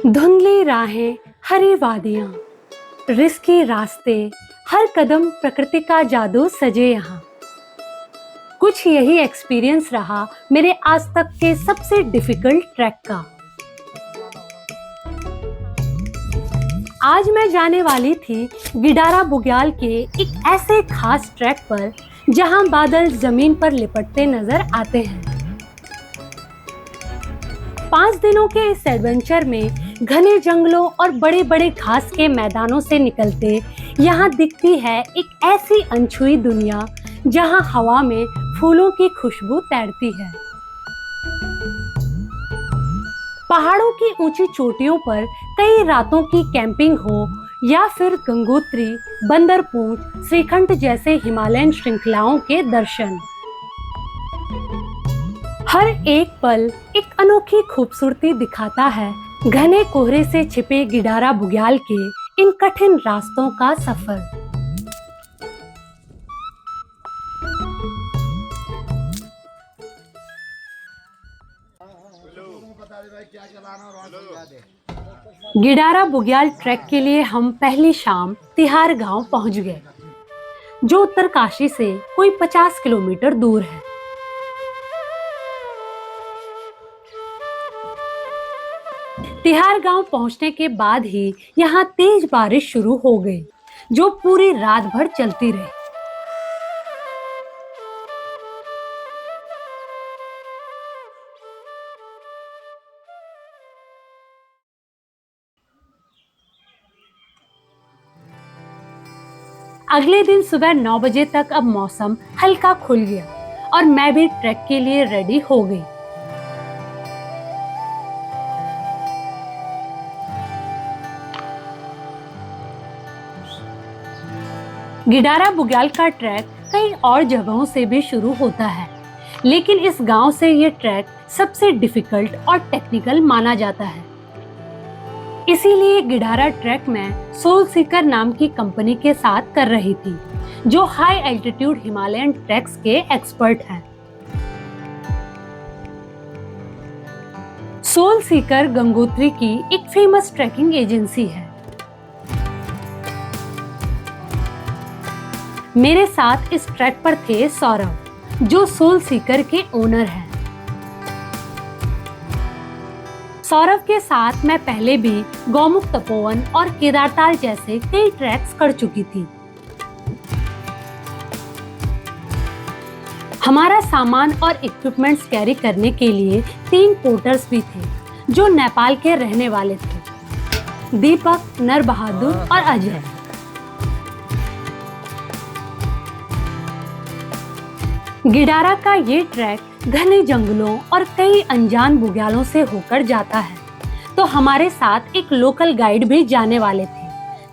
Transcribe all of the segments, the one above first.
धुंधली राहें, हरी वादियां, रिस्की रास्ते, हर कदम प्रकृति का जादू सजे यहाँ। कुछ यही एक्सपीरियंस रहा मेरे आज तक के सबसे डिफिकल्ट ट्रैक का। आज मैं जाने वाली थी गिडारा बुग्याल के एक ऐसे खास ट्रैक पर जहां बादल जमीन पर लिपटते नजर आते हैं। 5 दिनों के इस एडवेंचर में घने जंगलों और बड़े बड़े घास के मैदानों से निकलते यहाँ दिखती है एक ऐसी अनछुई दुनिया जहाँ हवा में फूलों की खुशबू तैरती है। पहाड़ों की ऊंची चोटियों पर कई रातों की कैंपिंग हो या फिर गंगोत्री, बंदरपूंछ, श्रीखंड जैसे हिमालयन श्रृंखलाओं के दर्शन, हर एक पल एक अनोखी खूबसूरती दिखाता है। घने कोहरे से छिपे गिडारा बुग्याल के इन कठिन रास्तों का सफर। गिडारा बुग्याल ट्रैक के लिए हम पहली शाम तिहार गांव पहुंच गए, जो उत्तरकाशी से कोई 50 किलोमीटर दूर है। तिहार गांव पहुंचने के बाद ही यहाँ तेज बारिश शुरू हो गई, जो पूरी रात भर चलती रही। अगले दिन सुबह 9 बजे तक अब मौसम हल्का खुल गया और मैं भी ट्रैक के लिए रेडी हो गई। गिडारा बुग्याल का ट्रैक कई और जगहों से भी शुरू होता है, लेकिन इस गांव से ये ट्रैक सबसे डिफिकल्ट और टेक्निकल माना जाता है। इसीलिए गिडारा ट्रैक मैं सोल सीकर नाम की कंपनी के साथ कर रही थी, जो हाई एल्टीट्यूड हिमालयन ट्रैक्स के एक्सपर्ट हैं। सोल सीकर गंगोत्री की एक फेमस ट्रैकिंग एजेंसी है। मेरे साथ इस ट्रैक पर थे सौरभ, जो सोल सीकर के ओनर हैं। सौरभ के साथ मैं पहले भी गौमुख तपोवन और केदारताल जैसे कई ट्रैक्स कर चुकी थी। हमारा सामान और इक्विपमेंट्स कैरी करने के लिए 3 पोर्टर्स भी थे, जो नेपाल के रहने वाले थे, दीपक, नरबहादुर और अजय। गिडारा का ये ट्रैक घने जंगलों और कई अनजान बुग्यालों से होकर जाता है, तो हमारे साथ एक लोकल गाइड भी जाने वाले थे,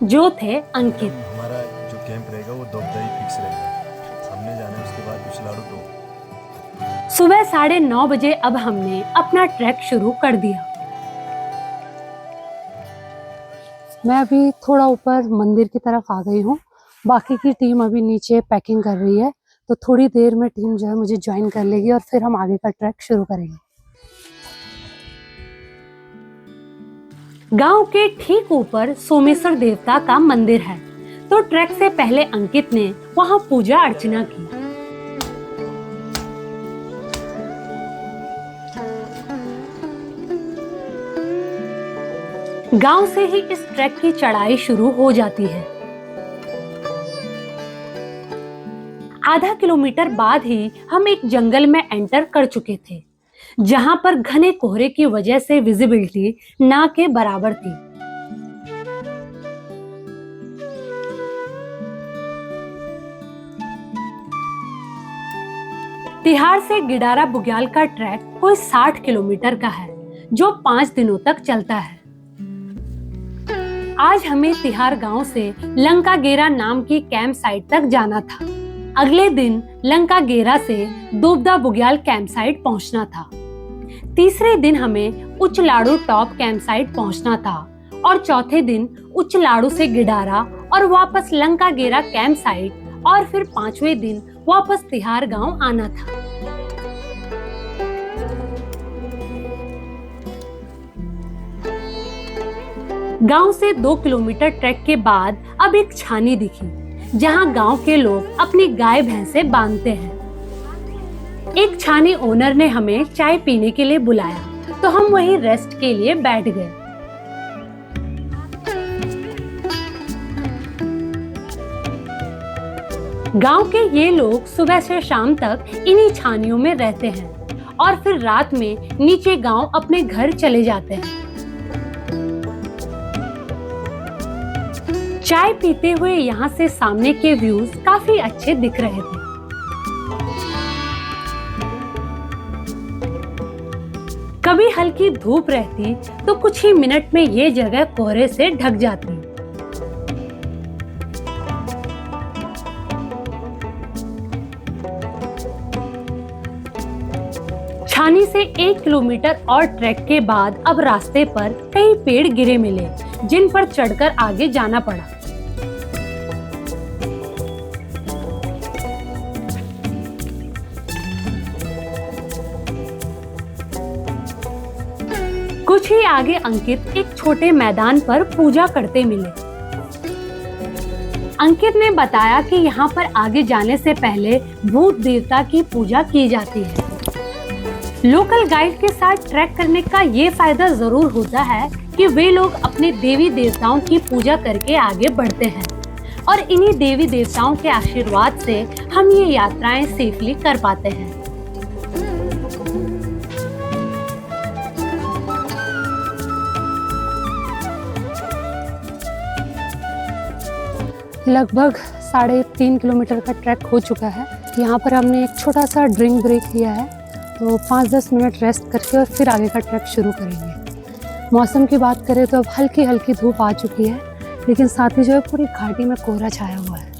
जो थे अंकित। हमारा जो कैंप रहेगा वो दोपहरी फिक्स रहेगा, हमने जाना है उसके बाद उछलाड़ू तो। सुबह 9:30 बजे अब हमने अपना ट्रैक शुरू कर दिया। मैं अभी थोड़ा ऊपर मंदिर की तरफ आ गई हूँ, बाकी की टीम अभी नीचे पैकिंग कर रही है, तो थोड़ी देर में टीम जो है मुझे ज्वाइन कर लेगी और फिर हम आगे का ट्रैक शुरू करेंगे। गांव के ठीक ऊपर सोमेश्वर देवता का मंदिर है, तो ट्रैक से पहले अंकित ने वहां पूजा अर्चना की। गांव से ही इस ट्रैक की चढ़ाई शुरू हो जाती है। आधा किलोमीटर बाद ही हम एक जंगल में एंटर कर चुके थे, जहां पर घने कोहरे की वजह से विजिबिलिटी ना के बराबर थी। तिहाड़ से गिडारा बुग्याल का ट्रैक कोई 60 किलोमीटर का है, जो 5 दिनों तक चलता है। आज हमें तिहाड़ गांव से लंका गेरा नाम की कैंप साइट तक जाना था। अगले दिन लंका गेरा से दोबदा बुग्याल कैंप साइट पहुंचना था। तीसरे दिन हमें उच्चलाड़ू टॉप कैंप साइट पहुंचना था और चौथे दिन उच्चलाड़ू से गिडारा और वापस लंका गेरा कैंप साइट, और फिर 5वें दिन वापस तिहाड़ गांव आना था। गांव से 2 किलोमीटर ट्रैक के बाद अब एक छानी दिखी, जहां गांव के लोग अपनी गाय भैंसे बांधते हैं। एक छानी ओनर ने हमें चाय पीने के लिए बुलाया, तो हम वहीं रेस्ट के लिए बैठ गए। गांव के ये लोग सुबह से शाम तक इन्हीं छानियों में रहते हैं और फिर रात में नीचे गांव अपने घर चले जाते हैं। चाय पीते हुए यहाँ से सामने के व्यूज काफी अच्छे दिख रहे थे। कभी हल्की धूप रहती तो कुछ ही मिनट में ये जगह कोहरे से ढक जाती। छानी से 1 किलोमीटर और ट्रैक के बाद अब रास्ते पर कई पेड़ गिरे मिले, जिन पर चढ़कर आगे जाना पड़ा। कुछ ही आगे अंकित एक छोटे मैदान पर पूजा करते मिले। अंकित ने बताया कि यहाँ पर आगे जाने से पहले भूत देवता की पूजा की जाती है। लोकल गाइड के साथ ट्रैक करने का ये फायदा जरूर होता है कि वे लोग अपने देवी देवताओं की पूजा करके आगे बढ़ते हैं और इन्हीं देवी देवताओं के आशीर्वाद से हम ये यात्राएं सेफली कर पाते हैं। लगभग 3.5 किलोमीटर का ट्रैक हो चुका है। यहाँ पर हमने एक छोटा सा ड्रिंक ब्रेक लिया है, तो 5-10 मिनट रेस्ट करके और फिर आगे का ट्रैक शुरू करेंगे। मौसम की बात करें तो अब हल्की हल्की धूप आ चुकी है, लेकिन साथ ही जो है पूरी घाटी में कोहरा छाया हुआ है।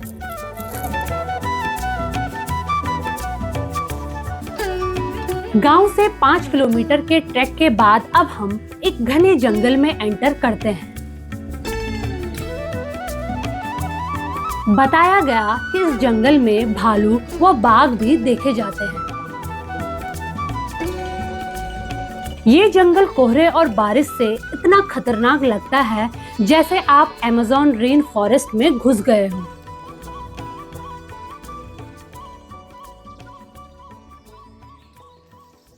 गांव से 5 किलोमीटर के ट्रैक के बाद अब हम एक घने जंगल में एंटर करते हैं। बताया गया कि इस जंगल में भालू व बाघ भी देखे जाते हैं। ये जंगल कोहरे और बारिश से इतना खतरनाक लगता है जैसे आप अमेज़न रेन फॉरेस्ट में घुस गए हो।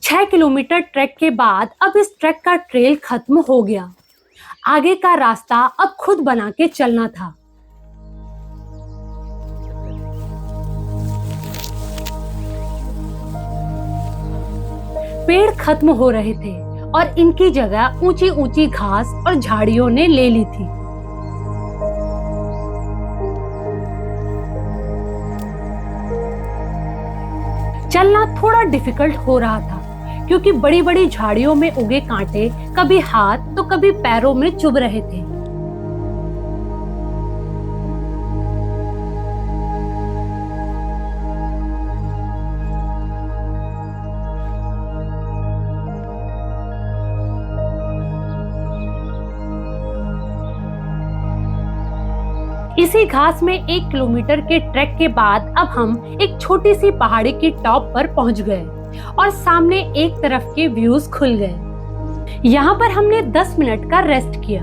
छह किलोमीटर ट्रैक के बाद अब इस ट्रैक का ट्रेल खत्म हो गया। आगे का रास्ता अब खुद बना के चलना था। पेड़ खत्म हो रहे थे और इनकी जगह ऊंची ऊंची घास और झाड़ियों ने ले ली थी। चलना थोड़ा डिफिकल्ट हो रहा था क्योंकि बड़ी बड़ी झाड़ियों में उगे कांटे कभी हाथ तो कभी पैरों में चुभ रहे थे। इसी घास में 1 किलोमीटर के ट्रैक के बाद अब हम एक छोटी सी पहाड़ी की टॉप पर पहुंच गए और सामने एक तरफ के व्यूज खुल गए। यहाँ पर हमने 10 मिनट का रेस्ट किया।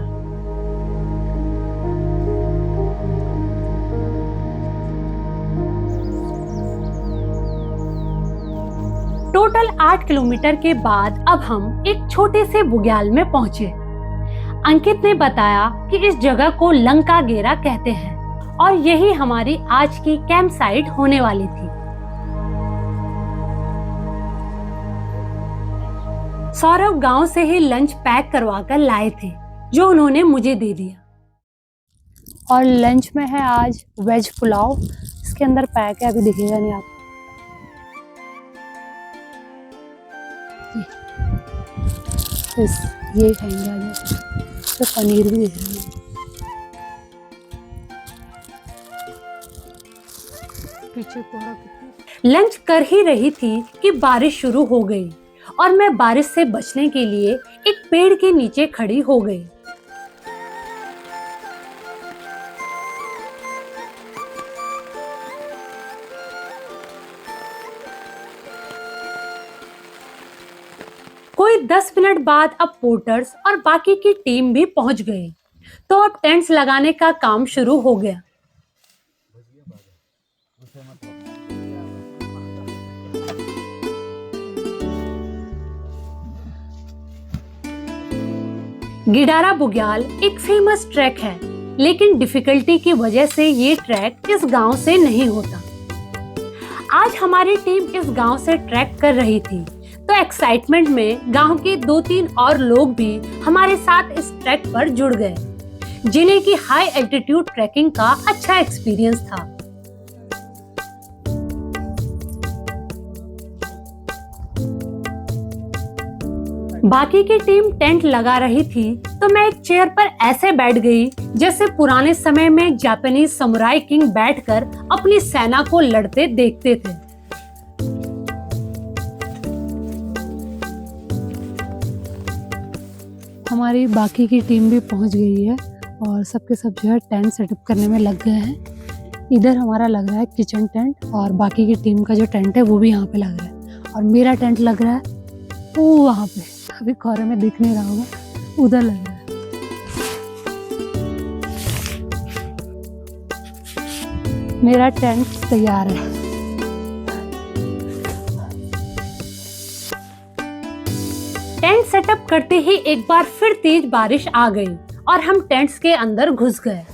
टोटल 8 किलोमीटर के बाद अब हम एक छोटे से बुग्याल में पहुंचे। अंकित ने बताया कि इस जगह को लंका गेरा कहते हैं और यही हमारी आज की कैंप साइट होने वाली थी। सौरभ गांव से ही लंच पैक करवा कर लाए थे, जो उन्होंने मुझे दे दिया। और लंच में है आज वेज पुलाव। इसके अंदर पैक है, अभी दिखेगा नहीं आपको। ये खाएंगे आज। तो पनीर भी दिख रहा है। पीछे कोहरा कितना। लंच कर ही रही थी कि बारिश शुरू हो गई और मैं बारिश से बचने के लिए एक पेड़ के नीचे खड़ी हो गई। कोई 10 मिनट बाद अब पोर्टर्स और बाकी की टीम भी पहुंच गए। तो अब टेंट्स लगाने का काम शुरू हो गया। गिडारा बुग्याल एक फेमस ट्रैक है, लेकिन डिफिकल्टी की वजह से ये ट्रैक इस गांव से नहीं होता। आज हमारी टीम इस गांव से ट्रैक कर रही थी, तो एक्साइटमेंट में गांव के 2-3 और लोग भी हमारे साथ इस ट्रैक पर जुड़ गए, जिन्हें की हाई एल्टीट्यूड ट्रैकिंग का अच्छा एक्सपीरियंस था। बाकी की टीम टेंट लगा रही थी, तो मैं एक चेयर पर ऐसे बैठ गई जैसे पुराने समय में जापानीज समुराई किंग बैठकर अपनी सेना को लड़ते देखते थे। हमारी बाकी की टीम भी पहुंच गई है और सबके सब जो है टेंट सेटअप करने में लग गए हैं। इधर हमारा लग रहा है किचन टेंट और बाकी की टीम का जो टेंट है वो भी यहाँ पे लग रहा है, और मेरा टेंट लग रहा है वो वहाँ पे, अभी कोहरे में दिख नहीं रहा होगा, उधर लग रहा है। मेरा टेंट तैयार है। टेंट सेटअप करते ही एक बार फिर तेज बारिश आ गई और हम टेंट्स के अंदर घुस गए।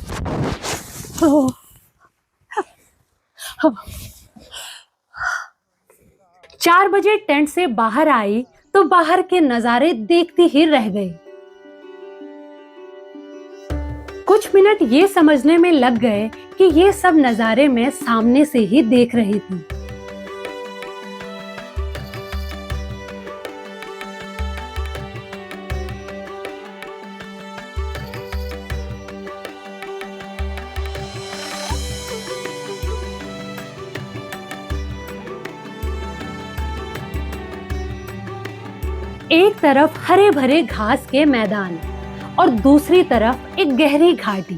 4 बजे टेंट से बाहर आई तो बाहर के नजारे देखती ही रह गई। कुछ मिनट ये समझने में लग गए कि ये सब नजारे मैं सामने से ही देख रही थी। एक तरफ हरे भरे घास के मैदान और दूसरी तरफ एक गहरी घाटी।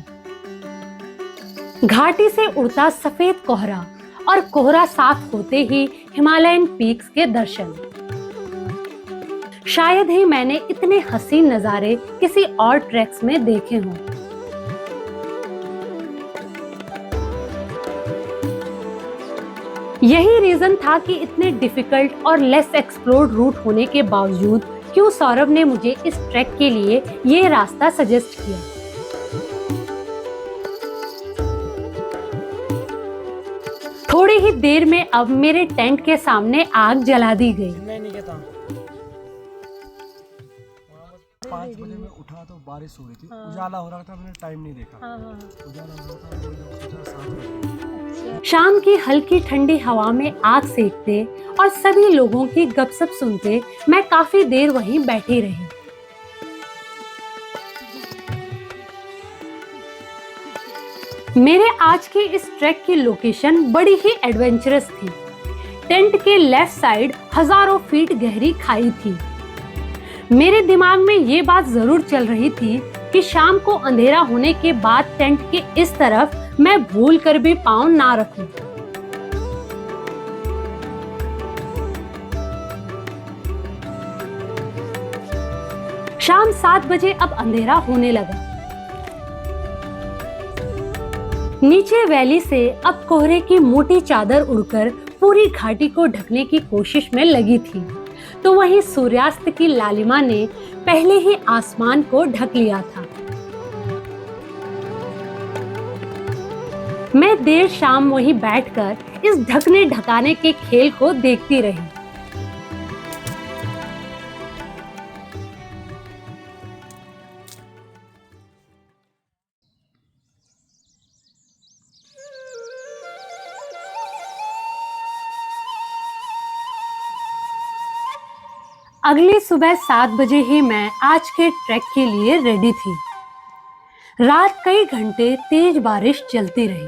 घाटी से उड़ता सफेद कोहरा और कोहरा साफ होते ही हिमालयन पीक्स के दर्शन। शायद ही मैंने इतने हसीन नजारे किसी और ट्रैक्स में देखे हों। यही रीजन था कि इतने डिफिकल्ट और लेस एक्सप्लोर्ड रूट होने के बावजूद क्यों सौरभ ने मुझे इस ट्रैक के लिए ये रास्ता सजेस्ट किया। थोड़ी ही देर में अब मेरे टेंट के सामने आग जला दी गई। 5 बजे मैं उठा तो बारिश हो रही थी, उजाला हो रहा था, मैंने टाइम नहीं देखा। उजाला हो रहा था, मैंने सोचा 7 बजे। शाम की हल्की ठंडी हवा में आग सेकते और सभी लोगों की गपशप सुनते मैं काफी देर वहीं बैठी रही। मेरे आज के इस ट्रैक की लोकेशन बड़ी ही एडवेंचरस थी। टेंट के लेफ्ट साइड हजारों फीट गहरी खाई थी। मेरे दिमाग में ये बात जरूर चल रही थी कि शाम को अंधेरा होने के बाद टेंट के इस तरफ मैं भूल कर भी पाँव ना रखूं। शाम 7 बजे अब अंधेरा होने लगा। नीचे वैली से अब कोहरे की मोटी चादर उड़कर पूरी घाटी को ढकने की कोशिश में लगी थी, तो वहीं सूर्यास्त की लालिमा ने पहले ही आसमान को ढक लिया था। मैं देर शाम वहीं बैठकर इस ढकने ढकाने के खेल को देखती रही। अगली सुबह 7 बजे ही मैं आज के ट्रैक के लिए रेडी थी। रात कई घंटे तेज बारिश चलती रही।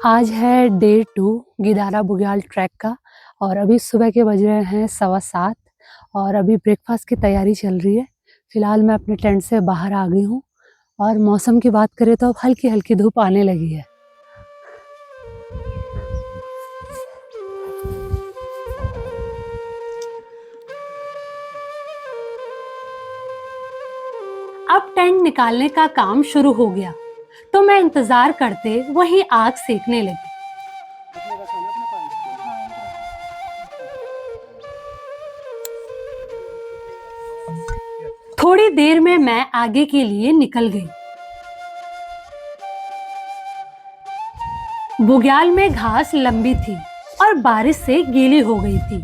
आज है डे 2 गिडारा बुग्याल ट्रैक का, और अभी सुबह के बज रहे हैं 7:15 और अभी ब्रेकफास्ट की तैयारी चल रही है। फिलहाल मैं अपने टेंट से बाहर आ गई हूँ, और मौसम की बात करें तो अब हल्की हल्की धूप आने लगी है। अब टेंट निकालने का काम शुरू हो गया, तो मैं इंतजार करते वहीं आग सेकने लगी। थोड़ी देर में मैं आगे के लिए निकल गई। बुग्याल में घास लंबी थी और बारिश से गीली हो गई थी,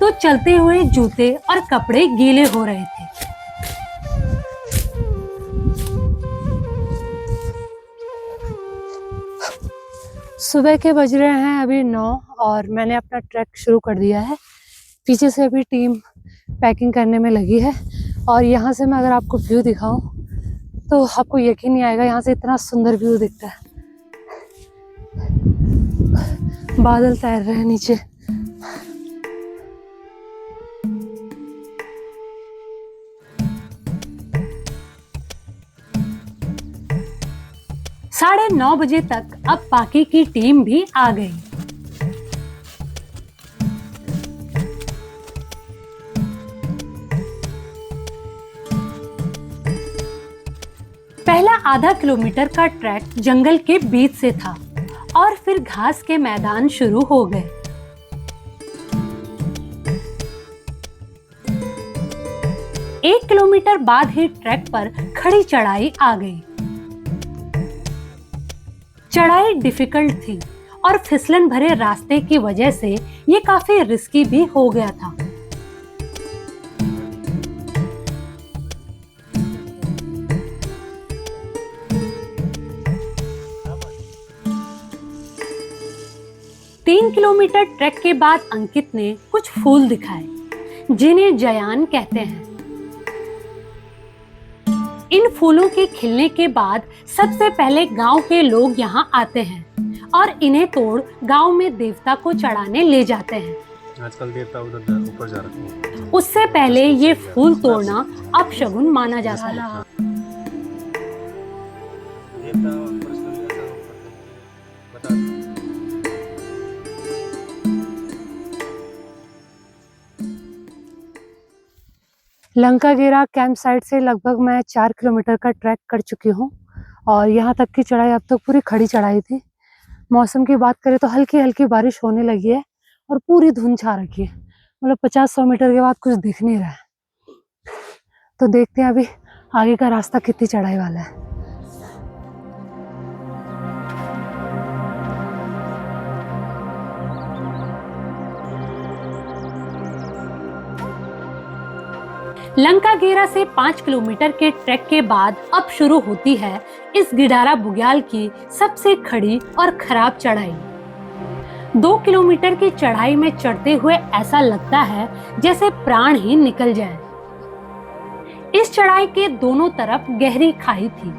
तो चलते हुए जूते और कपड़े गीले हो रहे थे। सुबह के बज रहे हैं अभी 9 और मैंने अपना ट्रैक शुरू कर दिया है। पीछे से अभी टीम पैकिंग करने में लगी है और यहाँ से मैं अगर आपको व्यू दिखाऊं तो आपको यकीन नहीं आएगा, यहाँ से इतना सुंदर व्यू दिखता है। बादल तैर रहे हैं नीचे। साढ़े 9 बजे तक अब बाकी की टीम भी आ गई। पहला आधा किलोमीटर का ट्रैक जंगल के बीच से था और फिर घास के मैदान शुरू हो गए। एक किलोमीटर बाद ही ट्रैक पर खड़ी चढ़ाई आ गई। चढ़ाई डिफिकल्ट थी और फिसलन भरे रास्ते की वजह से ये काफी रिस्की भी हो गया था। तीन किलोमीटर ट्रैक के बाद अंकित ने कुछ फूल दिखाए, जिन्हें जयान कहते हैं। इन फूलों के खिलने के बाद सबसे पहले गांव के लोग यहां आते हैं और इन्हें तोड़ गांव में देवता को चढ़ाने ले जाते हैं। आजकल देवता उधर ऊपर जा रखे हैं। उससे पहले ये फूल तोड़ना अपशगुन माना जाता है। लंका गेरा कैंप साइट से लगभग मैं 4 किलोमीटर का ट्रैक कर चुकी हूँ और यहाँ तक की चढ़ाई अब तक पूरी खड़ी चढ़ाई थी। मौसम की बात करें तो हल्की हल्की बारिश होने लगी है और पूरी धुंध छा रखी है। मतलब 50-100 मीटर के बाद कुछ दिख नहीं रहा है। तो देखते हैं अभी आगे का रास्ता कितनी चढ़ाई वाला है। लंका गेरा से 5 किलोमीटर के ट्रैक के बाद अब शुरू होती है इस गिडारा बुग्याल की सबसे खड़ी और खराब चढ़ाई। 2 किलोमीटर की चढ़ाई में चढ़ते हुए ऐसा लगता है जैसे प्राण ही निकल जाए। इस चढ़ाई के दोनों तरफ गहरी खाई थी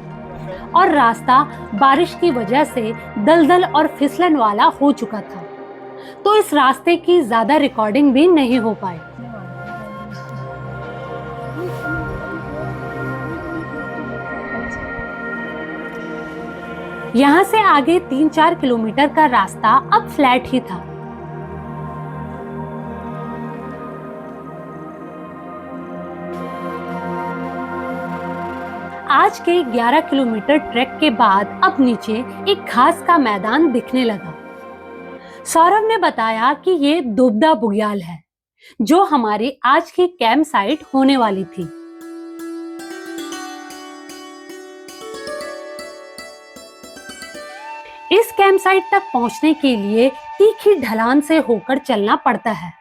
और रास्ता बारिश की वजह से दलदल और फिसलन वाला हो चुका था, तो इस रास्ते की ज्यादा रिकॉर्डिंग भी नहीं हो पाई। यहाँ से आगे 3-4 किलोमीटर का रास्ता अब फ्लैट ही था। आज के 11 किलोमीटर ट्रैक के बाद अब नीचे एक घास का मैदान दिखने लगा। सौरभ ने बताया कि ये दुबदा बुग्याल है, जो हमारी आज की कैंप साइट होने वाली थी। इस कैंप साइट तक पहुंचने के लिए तीखी ढलान से होकर चलना पड़ता है।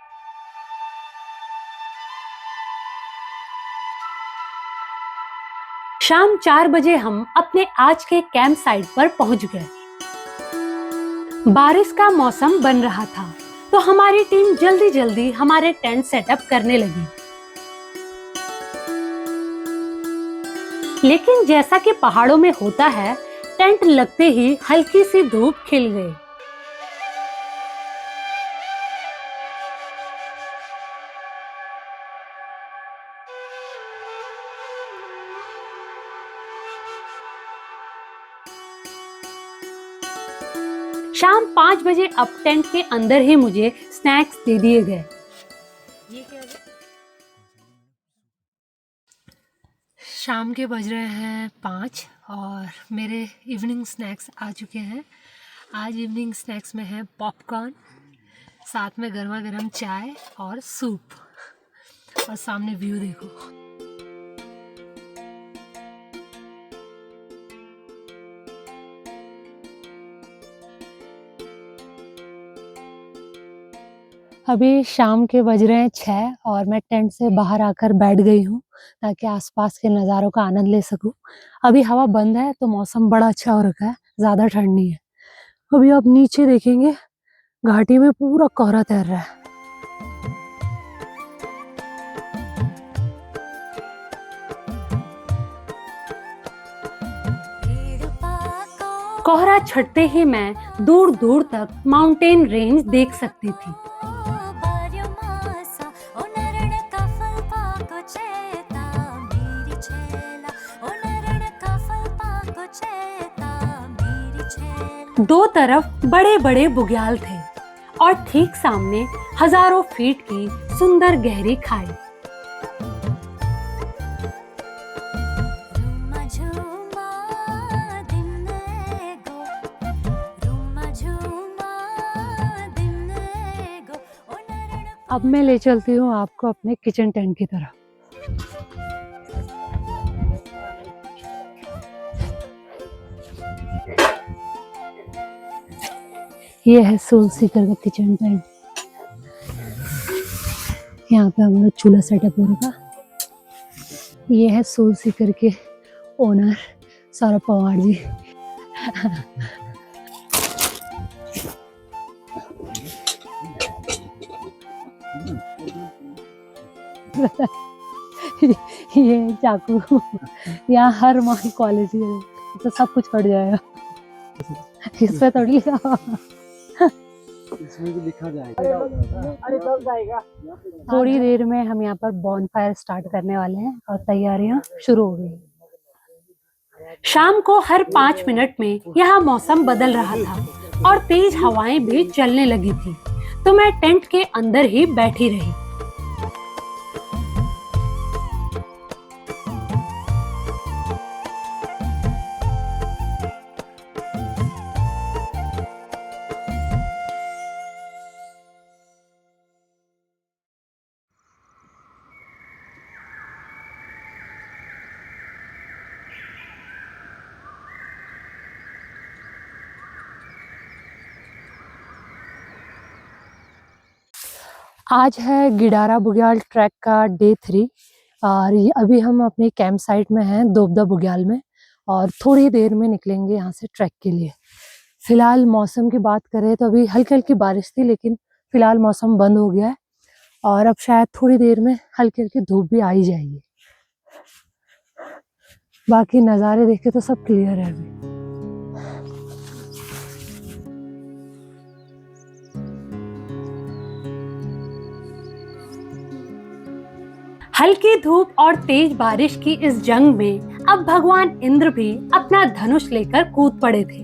शाम 4 बजे हम अपने आज के कैंप साइट पर पहुंच गए। बारिश का मौसम बन रहा था, तो हमारी टीम जल्दी जल्दी हमारे टेंट सेटअप करने लगी। लेकिन जैसा कि पहाड़ों में होता है, टेंट लगते ही हल्की सी धूप खिल गई। शाम 5 बजे अब टेंट के अंदर ही मुझे स्नैक्स दे दिए गए। शाम के बज रहे हैं 5 और मेरे इवनिंग स्नैक्स आ चुके हैं। आज इवनिंग स्नैक्स में है पॉपकॉर्न, साथ में गर्मा गर्म चाय और सूप, और सामने व्यू देखो। अभी शाम के बज रहे हैं 6 और मैं टेंट से बाहर आकर बैठ गई हूँ ताकि आसपास के नज़ारों का आनंद ले सकूं। अभी हवा बंद है तो मौसम बड़ा अच्छा हो रखा है, ज़्यादा ठंड नहीं है। अभी आप नीचे देखेंगे घाटी में पूरा कोहरा तैर रहा है। कोहरा छटते ही मैं दूर दूर तक माउंटेन रेंज देख सकती थी। दो तरफ बड़े बड़े बुग्याल थे और ठीक सामने हजारों फीट की सुंदर गहरी खाई। अब मैं ले चलती हूँ आपको अपने किचन टेंट की तरफ। ये है सोल सीकर का किचन टेंट। यहाँ पे हमारा चूल्हा सेटअप हो रखा। ये है सोल सीकर के ओनर सौरभ पवार जी। ये चाकू, यहाँ हर माह क्वालिटी है तो सब कुछ कट जाएगा। इसमें थोड़ी लिखा, इसमें भी लिखा जाएगा। अरे कब जाएगा? थोड़ी देर में हम यहाँ पर बॉनफायर स्टार्ट करने वाले हैं और तैयारियां शुरू हो गई। शाम को हर 5 मिनट में यहाँ मौसम बदल रहा था और तेज हवाएं भी चलने लगी थी, तो मैं टेंट के अंदर ही बैठी रही। आज है गिडारा बुग्याल ट्रैक का डे 3 और ये अभी हम अपने कैंप साइट में हैं दोबदा बुग्याल में, और थोड़ी देर में निकलेंगे यहाँ से ट्रैक के लिए। फिलहाल मौसम की बात करें तो अभी हल्की हल्की बारिश थी, लेकिन फिलहाल मौसम बंद हो गया है और अब शायद थोड़ी देर में हल्की हल्की धूप भी आ ही जाएगी। बाकी नज़ारे देखे तो सब क्लियर है अभी। हल्की धूप और तेज बारिश की इस जंग में अब भगवान इंद्र भी अपना धनुष लेकर कूद पड़े थे।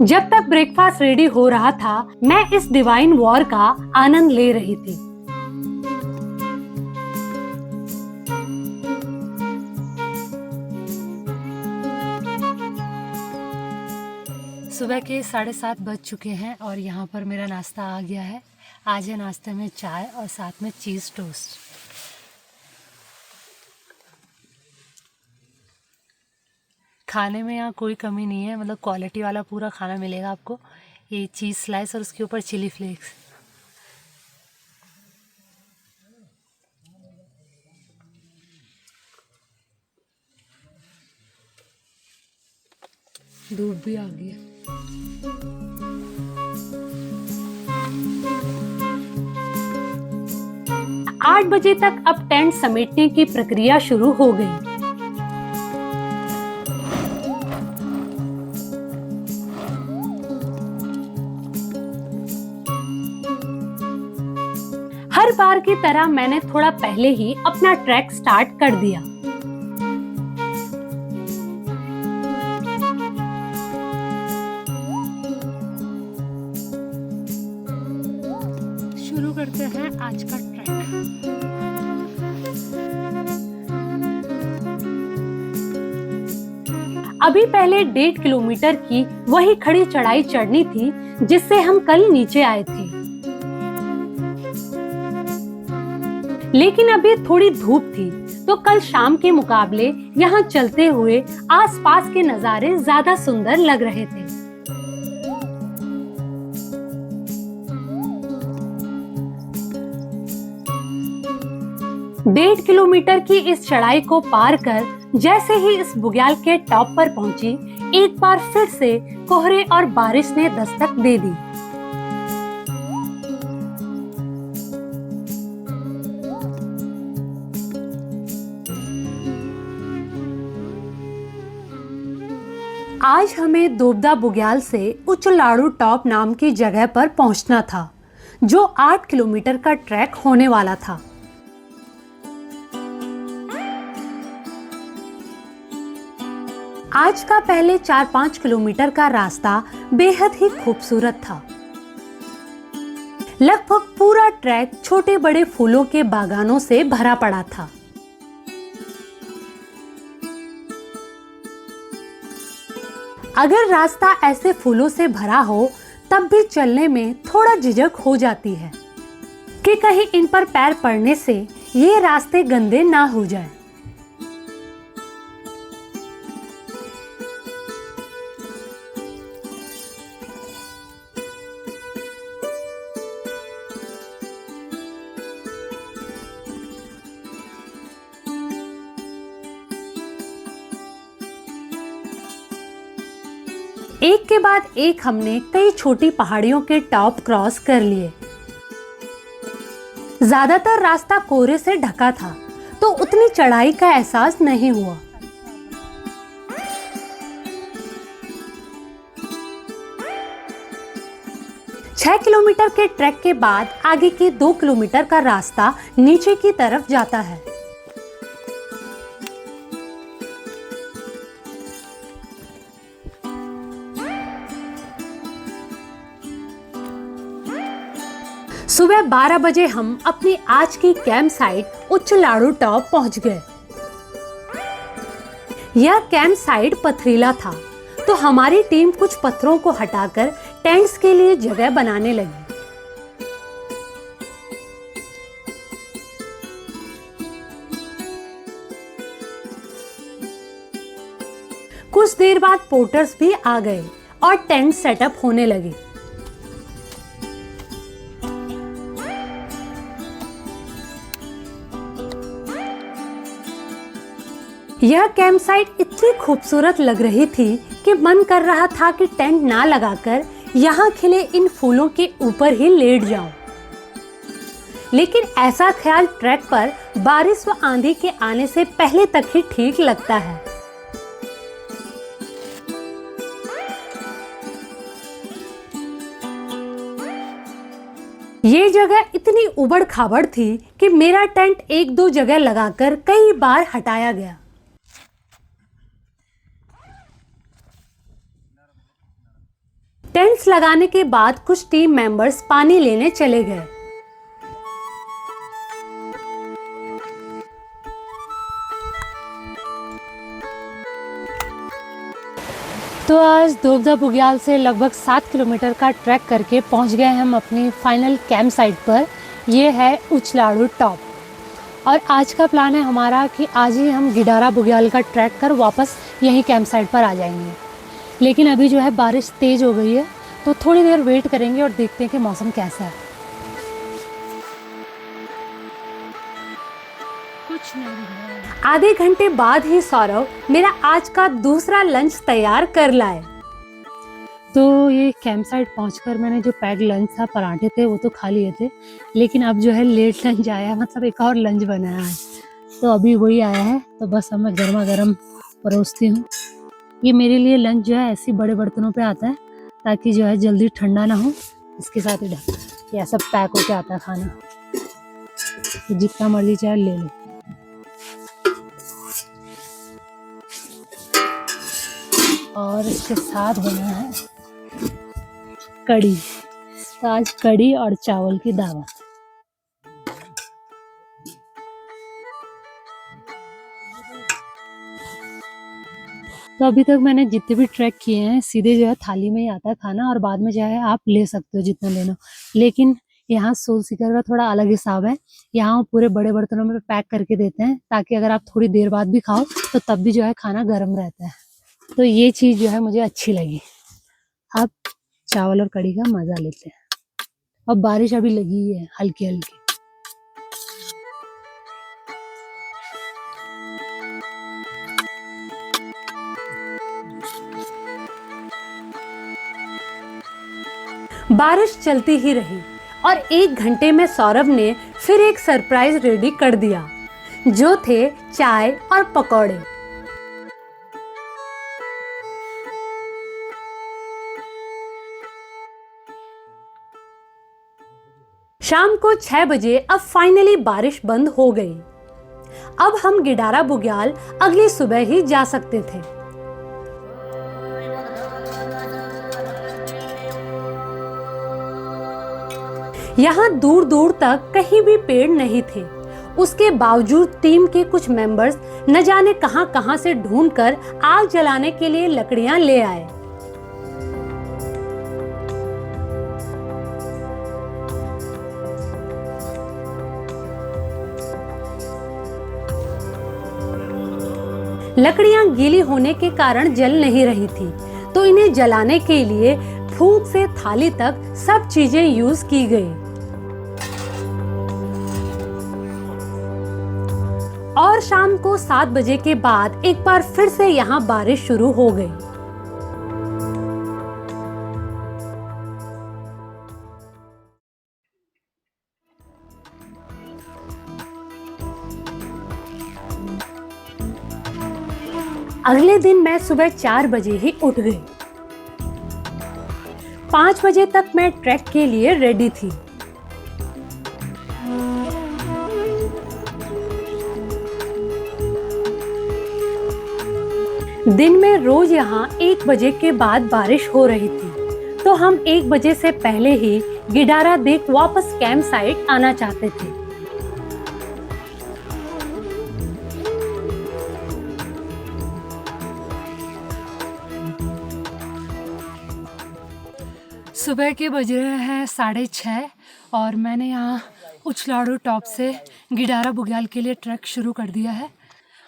जब तक ब्रेकफास्ट रेडी हो रहा था, मैं इस डिवाइन वॉर का आनंद ले रही थी। सुबह के 7:30 बज चुके हैं और यहाँ पर मेरा नाश्ता आ गया है। आज है नाश्ते में चाय और साथ में चीज़ टोस्ट। खाने में यहाँ कोई कमी नहीं है, मतलब क्वालिटी वाला पूरा खाना मिलेगा आपको। ये चीज़ स्लाइस और उसके ऊपर चिली फ्लेक्स। धूप भी आ गई है। 8 बजे तक अब टेंट समेटने की प्रक्रिया शुरू हो गई। हर बार की तरह मैंने थोड़ा पहले ही अपना ट्रैक स्टार्ट कर दिया। शुरू करते हैं आज का ट्रैक। अभी पहले 1.5 किलोमीटर की वही खड़ी चढ़ाई चढ़नी थी जिससे हम कल नीचे आए थे। लेकिन अभी थोड़ी धूप थी तो कल शाम के मुकाबले यहाँ चलते हुए आसपास के नजारे ज्यादा सुंदर लग रहे थे। डेढ़ किलोमीटर की इस चढ़ाई को पार कर जैसे ही इस बुग्याल के टॉप पर पहुंची, एक बार फिर से कोहरे और बारिश ने दस्तक दे दी। आज हमें दोबदा बुग्याल से उचलाड़ू टॉप नाम की जगह पर पहुंचना था, जो 8 किलोमीटर का ट्रैक होने वाला था। आज का पहले 4-5 किलोमीटर का रास्ता बेहद ही खूबसूरत था। लगभग पूरा ट्रैक छोटे बड़े फूलों के बागानों से भरा पड़ा था। अगर रास्ता ऐसे फूलों से भरा हो तब भी चलने में थोड़ा झिझक हो जाती है कि कहीं इन पर पैर पड़ने से ये रास्ते गंदे ना हो जाए। एक के बाद एक हमने कई छोटी पहाड़ियों के टॉप क्रॉस कर लिए। ज्यादातर रास्ता कोहरे से ढका था तो उतनी चढ़ाई का एहसास नहीं हुआ। छह किलोमीटर के ट्रैक के बाद आगे के 2 किलोमीटर का रास्ता नीचे की तरफ जाता है। सुबह 12 बजे हम अपनी आज की कैंप साइट उचलाड़ू टॉप पहुंच गए। यह कैंप साइट पथरीला था तो हमारी टीम कुछ पत्थरों को हटाकर टेंट्स के लिए जगह बनाने लगी। कुछ देर बाद पोर्टर्स भी आ गए और टेंट सेटअप होने लगे। यह कैंप साइट इतनी खूबसूरत लग रही थी कि मन कर रहा था कि टेंट ना लगाकर यहाँ खिले इन फूलों के ऊपर ही लेट जाऊं। लेकिन ऐसा ख्याल ट्रैक पर बारिश व आंधी के आने से पहले तक ही ठीक लगता है। ये जगह इतनी उबड़ खाबड़ थी कि मेरा टेंट 1-2 जगह लगाकर कई बार हटाया गया। टेंट्स लगाने के बाद कुछ टीम मेंबर्स पानी लेने चले गए। तो आज दोबदा बुग्याल से लगभग 7 किलोमीटर का ट्रैक करके पहुंच गए हम अपनी फाइनल कैंप साइट पर। ये है उचलाड़ू टॉप और आज का प्लान है हमारा कि आज ही हम गिडारा बुग्याल का ट्रैक कर वापस यहीं कैंप साइट पर आ जाएंगे। लेकिन अभी जो है बारिश तेज़ हो गई है तो थोड़ी देर वेट करेंगे और देखते हैं कि मौसम कैसा है। कुछ नहीं। आधे घंटे बाद ही सौरव मेरा आज का दूसरा लंच तैयार कर लाए। तो ये कैंप साइट पहुंचकर मैंने जो पैक लंच था, पराठे थे, वो तो खा लिए थे। लेकिन अब जो है लेट लंच आया है, मतलब एक और लंच बनाया है। तो अभी वही आया है तो बस अब मैं गर्मा गर्म परोसती हूँ। ये मेरे लिए लंच जो है ऐसी बड़े बर्तनों पे आता है ताकि जो है जल्दी ठंडा ना हो। इसके साथ ही ढक ये सब पैक होके आता है खाना, तो जितना मर्जी चाहे ले लो। और इसके साथ बना है कड़ी। तो आज कड़ी और चावल की दावत। तो अभी तक मैंने जितने भी ट्रैक किए हैं सीधे जो है थाली में ही आता है खाना, और बाद में जो है आप ले सकते हो जितना लेना। लेकिन यहाँ सोल सीकर का थोड़ा अलग हिसाब है। यहाँ वो पूरे बड़े बर्तनों में पैक करके देते हैं, ताकि अगर आप थोड़ी देर बाद भी खाओ तो तब भी जो है खाना गर्म रहता है। तो ये चीज़ जो है मुझे अच्छी लगी। अब चावल और कढ़ी का मज़ा लेते हैं। अब बारिश अभी लगी ही है हल्की हल्की। बारिश चलती ही रही और 1 घंटे में सौरभ ने फिर एक सरप्राइज रेडी कर दिया, जो थे चाय और पकौड़े। शाम को 6 बजे अब फाइनली बारिश बंद हो गई। अब हम गिडारा बुग्याल अगली सुबह ही जा सकते थे। यहाँ दूर दूर तक कहीं भी पेड़ नहीं थे। उसके बावजूद टीम के कुछ मेंबर्स न जाने कहां से ढूंढकर आग जलाने के लिए लकड़ियां ले आए। लकड़ियां गीली होने के कारण जल नहीं रही थी, तो इन्हें जलाने के लिए फूंक से थाली तक सब चीजें यूज की गई। और शाम को 7 बजे के बाद एक बार फिर से यहाँ बारिश शुरू हो गई। अगले दिन मैं सुबह 4 बजे ही उठ गई। 5 बजे तक मैं ट्रैक के लिए रेडी थी। दिन में रोज यहाँ 1 बजे के बाद बारिश हो रही थी, तो हम 1 बजे से पहले ही गिडारा देख वापस कैंप साइट आना चाहते थे। सुबह के बज रहे हैं 6:30 और मैंने यहाँ उछलाड़ू टॉप से गिडारा बुग्याल के लिए ट्रैक शुरू कर दिया है।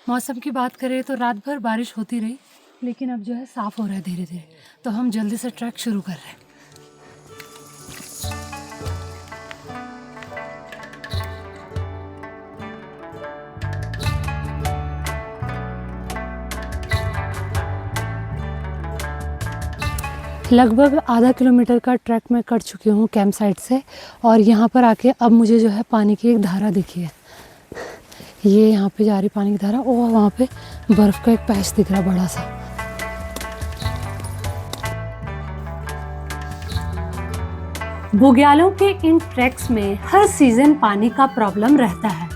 मौसम की बात करें तो रात भर बारिश होती रही, लेकिन अब जो है साफ़ हो रहा है धीरे धीरे, तो हम जल्दी से ट्रैक शुरू कर रहे हैं। लगभग आधा किलोमीटर का ट्रैक मैं कर चुकी हूँ कैंप साइट से, और यहाँ पर आके अब मुझे जो है पानी की एक धारा दिखी है। ये यहाँ पे जा रही पानी की धारा, और वहाँ पे बर्फ़ का एक पैच दिख रहा बड़ा सा। बुग्यालों के इन ट्रैक्स में हर सीजन पानी का प्रॉब्लम रहता है।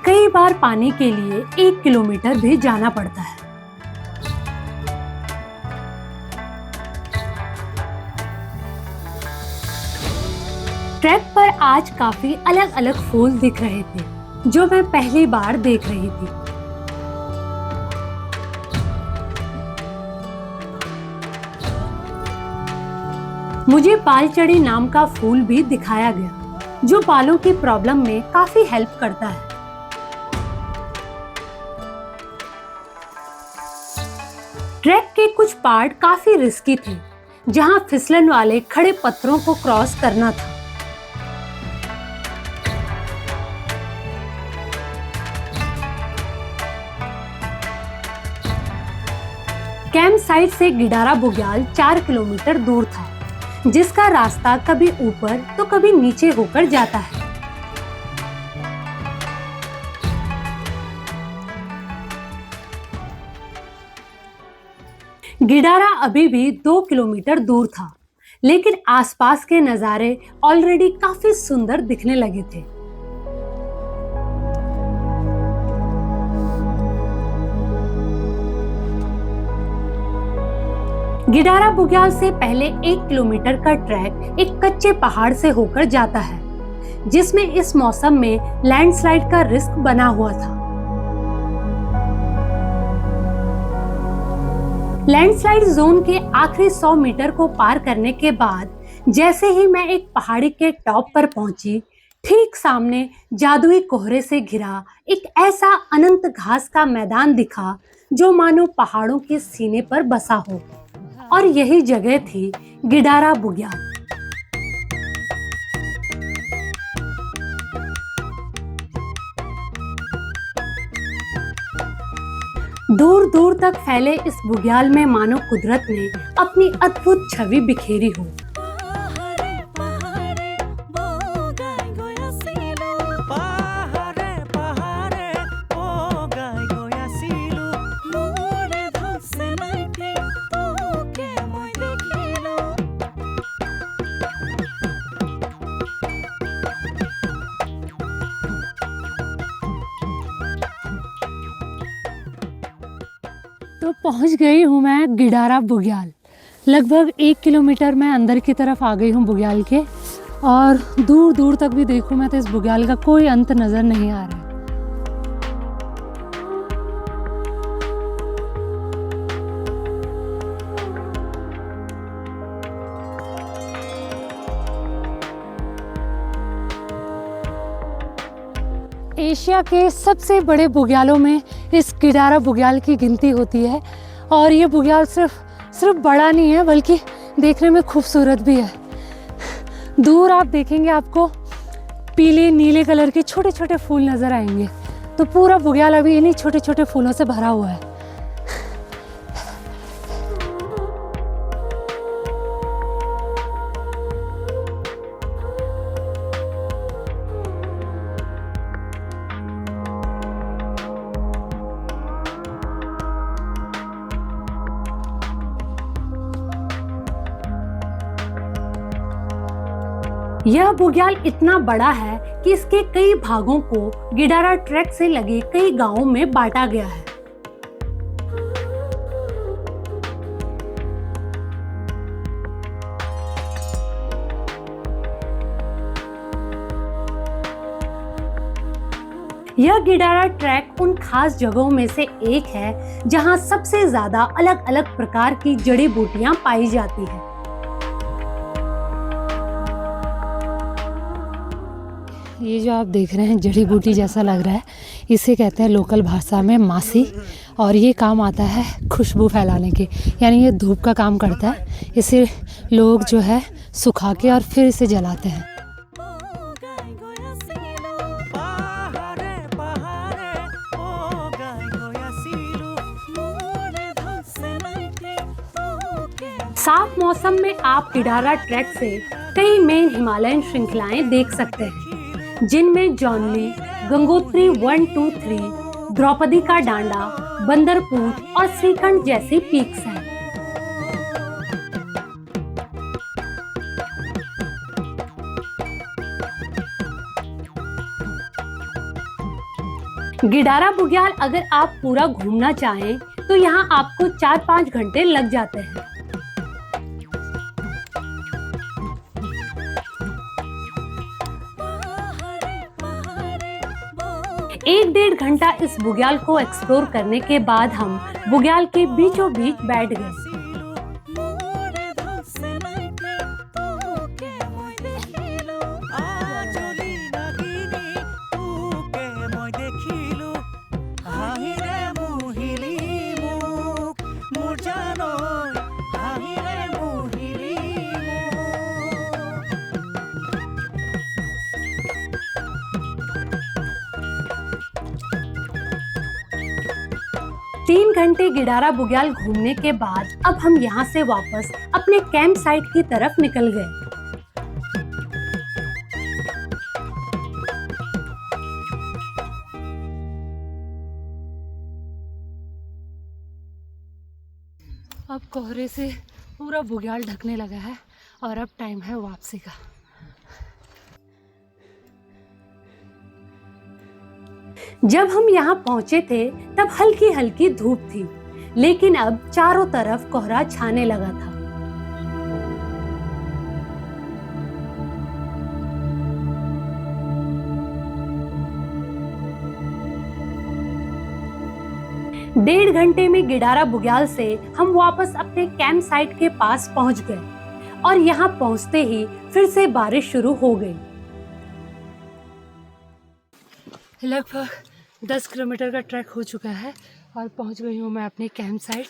कई बार पानी के लिए 1 किलोमीटर भी जाना पड़ता है। ट्रैक पर आज काफी अलग अलग फूल दिख रहे थे, जो मैं पहली बार देख रही थी। मुझे बालचड़ी नाम का फूल भी दिखाया गया, जो बालों की प्रॉब्लम में काफी हेल्प करता है। ट्रैक के कुछ पार्ट काफी रिस्की थे, जहां फिसलन वाले खड़े पत्थरों को क्रॉस करना था। कैंप साइट से गिडारा बुग्याल 4 किलोमीटर दूर था, जिसका रास्ता कभी ऊपर तो कभी नीचे होकर जाता है। गिडारा अभी भी 2 किलोमीटर दूर था, लेकिन आसपास के नज़ारे ऑलरेडी काफी सुंदर दिखने लगे थे। गिडारा बुग्याल से पहले 1 किलोमीटर का ट्रैक एक कच्चे पहाड़ से होकर जाता है, जिसमें इस मौसम में लैंडस्लाइड का रिस्क बना हुआ था। लैंडस्लाइड जोन के आखिरी 100 मीटर को पार करने के बाद जैसे ही मैं एक पहाड़ी के टॉप पर पहुंची, ठीक सामने जादुई कोहरे से घिरा एक ऐसा अनंत घास का मैदान दिखा जो मानो पहाड़ों के सीने पर बसा हो। और यही जगह थी गिडारा बुग्याल। दूर दूर तक फैले इस बुग्याल में मानो कुदरत ने अपनी अद्भुत छवि बिखेरी हो। तो पहुंच गई हूँ मैं गिडारा बुग्याल। लगभग 1 किलोमीटर मैं अंदर की तरफ आ गई हूँ बुग्याल के, और दूर दूर तक भी देखूँ मैं तो इस बुग्याल का कोई अंत नज़र नहीं आ रहा है। एशिया के सबसे बड़े बुग्यालों में इस गिडारा बुग्याल की गिनती होती है, और ये बुग्याल सिर्फ बड़ा नहीं है बल्कि देखने में खूबसूरत भी है। दूर आप देखेंगे आपको पीले नीले कलर के छोटे छोटे फूल नज़र आएंगे, तो पूरा बुग्याल अभी इन्हीं छोटे छोटे फूलों से भरा हुआ है। यह बुग्याल इतना बड़ा है कि इसके कई भागों को गिडारा ट्रैक से लगे कई गांवों में बांटा गया है। यह गिडारा ट्रैक उन खास जगहों में से एक है जहां सबसे ज्यादा अलग अलग प्रकार की जड़ी बूटियां पाई जाती हैं। ये जो आप देख रहे हैं जड़ी बूटी जैसा लग रहा है, इसे कहते हैं लोकल भाषा में मासी, और ये काम आता है खुशबू फैलाने के, यानी ये धूप का काम करता है। इसे लोग जो है सुखा के और फिर इसे जलाते हैं। साफ मौसम में आप गिडारा ट्रैक से कई मेन हिमालयन श्रृंखलाएं देख सकते हैं, जिनमें जॉनली, गंगोत्री 1, 2, 3, द्रौपदी का डांडा, बंदरपूर और श्रीखंड जैसी पीक्स हैं। गिडारा बुग्याल अगर आप पूरा घूमना चाहें तो यहाँ आपको 4-5 घंटे लग जाते हैं। 1-1.5 घंटा इस बुग्याल को एक्सप्लोर करने के बाद हम बुग्याल के बीचों बीच बैठ गए। तीन घंटे गिडारा बुग्याल घूमने के बाद अब हम यहाँ से वापस अपने कैंप साइट की तरफ निकल गए। अब कोहरे से पूरा बुग्याल ढकने लगा है और अब टाइम है वापसी का। जब हम यहाँ पहुंचे थे तब हल्की हल्की धूप थी, लेकिन अब चारों तरफ कोहरा छाने लगा था। 1.5 घंटे में गिडारा बुग्याल से हम वापस अपने कैंप साइट के पास पहुंच गए और यहाँ पहुंचते ही फिर से बारिश शुरू हो गई। लगभग 10 किलोमीटर का ट्रैक हो चुका है और पहुंच गई हूँ मैं अपनी कैंप साइट।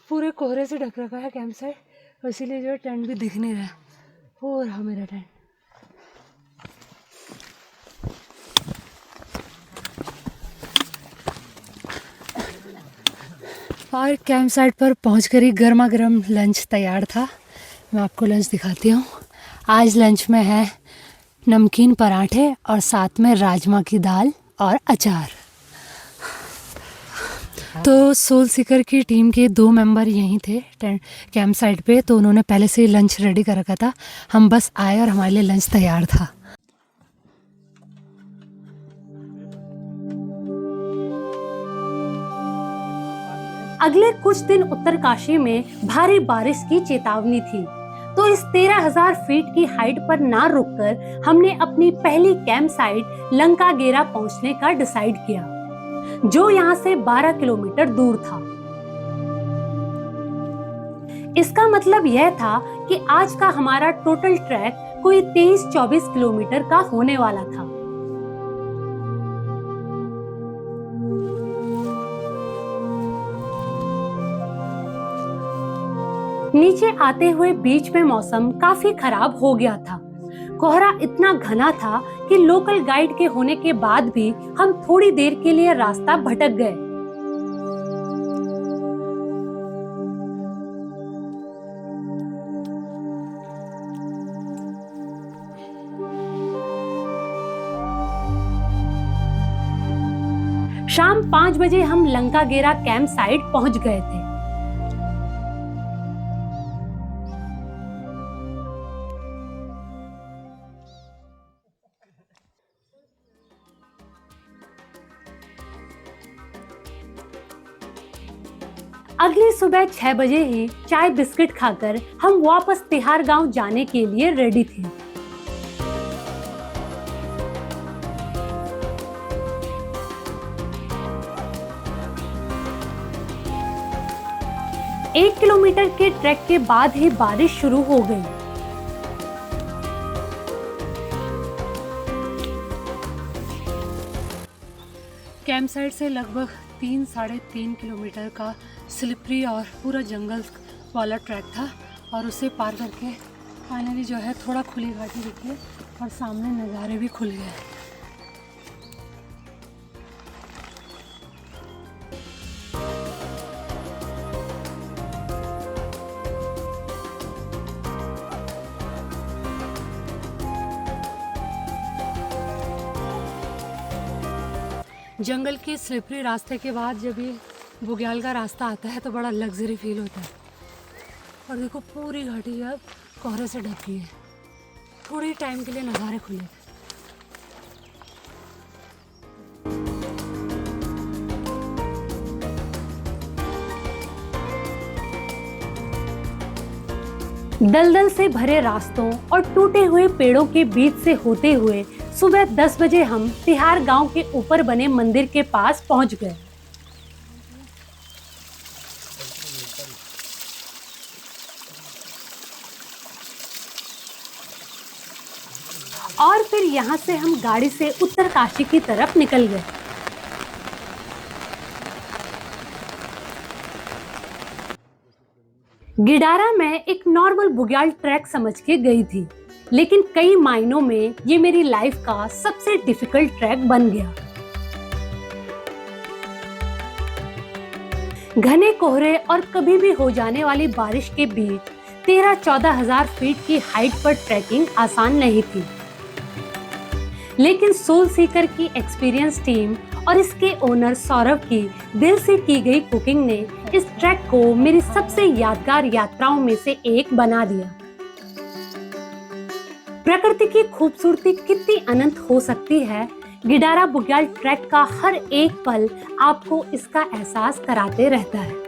पूरे कोहरे से ढक रखा है कैंप साइट, और इसीलिए जो टेंट भी दिख नहीं रहा है। वो रहा मेरा टेंट। और कैंप साइट पर पहुंचकर ही गर्मा गर्म लंच तैयार था। मैं आपको लंच दिखाती हूँ। आज लंच में है नमकीन पराठे और साथ में राजमा की दाल और अचार। तो सोल सीकर की टीम के 2 मेंबर यहीं थे कैंप साइट पे, तो उन्होंने पहले से ही लंच रेडी कर रखा था। हम बस आए और हमारे लिए लंच तैयार था। अगले कुछ दिन उत्तरकाशी में भारी बारिश की चेतावनी थी, तो इस 13,000 फीट की हाइट पर ना रुककर हमने अपनी पहली कैंप साइट लंका गेरा पहुंचने का डिसाइड किया, जो यहाँ से 12 किलोमीटर दूर था। इसका मतलब यह था कि आज का हमारा टोटल ट्रैक कोई 23-24 किलोमीटर का होने वाला था। नीचे आते हुए बीच में मौसम काफी खराब हो गया था। कोहरा इतना घना था कि लोकल गाइड के होने के बाद भी हम थोड़ी देर के लिए रास्ता भटक गए। शाम 5 बजे हम लंका गेरा कैंप साइट पहुंच गए थे। अगली सुबह 6 बजे ही चाय बिस्किट खाकर हम वापस तिहार गांव जाने के लिए रेडी थे। एक किलोमीटर के ट्रैक के बाद ही बारिश शुरू हो गई। कैंप साइट से लगभग 3-3.5 किलोमीटर का स्लिपरी और पूरा जंगल वाला ट्रैक था, और उसे पार करके फाइनली जो है थोड़ा खुली घाटी दिखी और सामने नज़ारे भी खुल गए। जंगल के स्लिपरी रास्ते के बाद जब ये बुग्याल का रास्ता आता है तो बड़ा लग्जरी फील होता है। और देखो पूरी घाटी अब कोहरे से ढकी है। थोड़ी टाइम के लिए नज़ारे खुले। दलदल से भरे रास्तों और टूटे हुए पेड़ों के बीच से होते हुए सुबह 10 बजे हम तिहार गांव के ऊपर बने मंदिर के पास पहुंच गए। और फिर यहां से हम गाड़ी से उत्तरकाशी की तरफ निकल गए। गिडारा मैं एक नॉर्मल बुग्याल ट्रैक समझ के गई थी, लेकिन कई मायनों में ये मेरी लाइफ का सबसे डिफिकल्ट ट्रैक बन गया। घने कोहरे और कभी भी हो जाने वाली बारिश के बीच 13-14 हजार फीट की हाइट पर ट्रैकिंग आसान नहीं थी, लेकिन सोल सीकर की एक्सपीरियंस टीम और इसके ओनर सौरभ की दिल से की गई कुकिंग ने इस ट्रैक को मेरी सबसे यादगार यात्राओं में से एक बना दिया। प्रकृति की खूबसूरती कितनी अनंत हो सकती है, गिडारा बुग्याल ट्रैक का हर एक पल आपको इसका एहसास कराते रहता है।